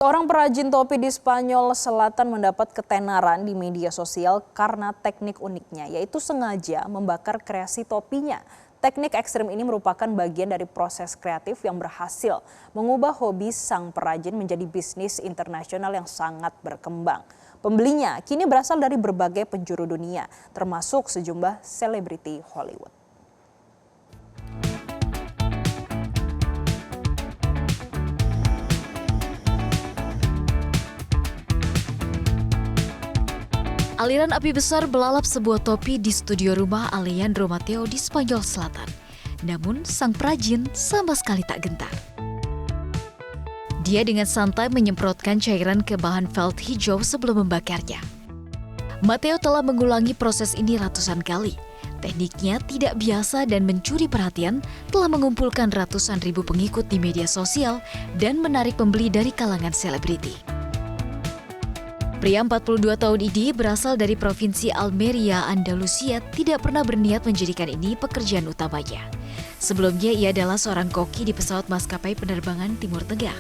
Seorang perajin topi di Spanyol Selatan mendapat ketenaran di media sosial karena teknik uniknya, yaitu sengaja membakar kreasi topinya. Teknik ekstrim ini merupakan bagian dari proses kreatif yang berhasil mengubah hobi sang perajin menjadi bisnis internasional yang sangat berkembang. Pembelinya kini berasal dari berbagai penjuru dunia, termasuk sejumlah selebriti Hollywood. Aliran api besar belalap sebuah topi di studio rumah Alejandro Mateo di Spanyol Selatan. Namun, sang perajin sama sekali tak gentar. Dia dengan santai menyemprotkan cairan ke bahan felt hijau sebelum membakarnya. Mateo telah mengulangi proses ini ratusan kali. Tekniknya tidak biasa dan mencuri perhatian, telah mengumpulkan ratusan ribu pengikut di media sosial dan menarik pembeli dari kalangan selebriti. Pria 42 tahun ini berasal dari Provinsi Almeria, Andalusia, tidak pernah berniat menjadikan ini pekerjaan utamanya. Sebelumnya ia adalah seorang koki di pesawat maskapai penerbangan Timur Tengah.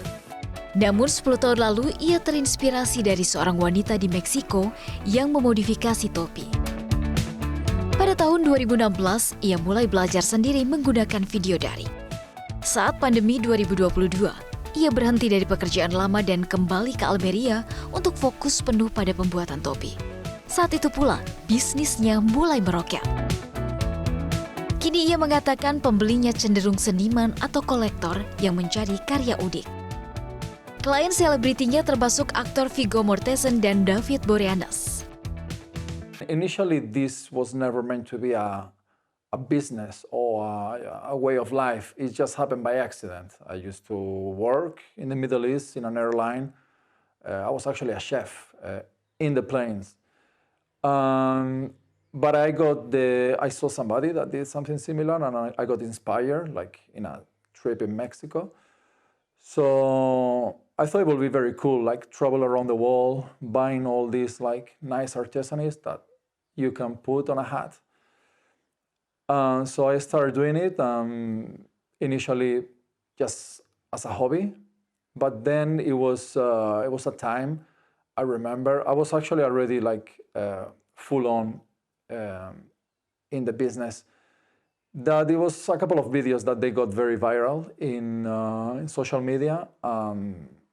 Namun 10 tahun lalu ia terinspirasi dari seorang wanita di Meksiko yang memodifikasi topi. Pada tahun 2016, ia mulai belajar sendiri menggunakan video daring. Saat pandemi 2022, ia berhenti dari pekerjaan lama dan kembali ke Almeria untuk fokus penuh pada pembuatan topi. Saat itu pula, bisnisnya mulai meroket. Kini ia mengatakan pembelinya cenderung seniman atau kolektor yang mencari karya unik. Klien selebritinya termasuk aktor Viggo Mortensen dan David Boreanaz. Initially, this was never meant to be a business or a way of life. It just happened by accident. I used to work in the Middle East in an airline. I was actually a chef in the planes. But I saw somebody that did something similar and I got inspired, like in a trip in Mexico. So I thought it would be very cool, like travel around the world, buying all these like nice artisanies that you can put on a hat. So I started doing it initially just as a hobby, but then it was a time. I remember I was actually already like full on in the business. That it was a couple of videos that they got very viral in social media.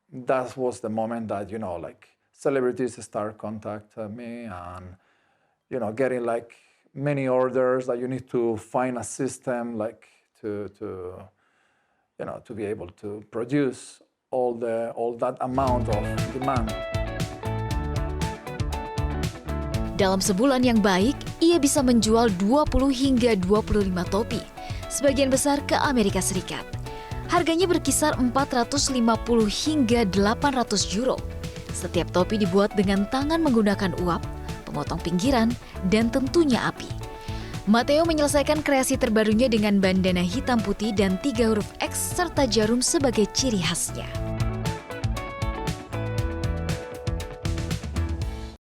That was the moment that like celebrities start contacting me and getting like many orders that you need to find a system like to be able to produce all that amount of demand. Dalam sebulan yang baik, ia bisa menjual 20 hingga 25 topi, sebagian besar ke Amerika Serikat. Harganya berkisar 450 hingga 800 euro. Setiap topi dibuat dengan tangan menggunakan uap, pemotong pinggiran, dan tentunya api. Mateo menyelesaikan kreasi terbarunya dengan bandana hitam putih dan 3 huruf X serta jarum sebagai ciri khasnya.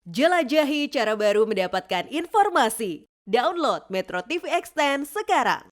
Jelajahi cara baru mendapatkan informasi. Download Metro TV Extend sekarang.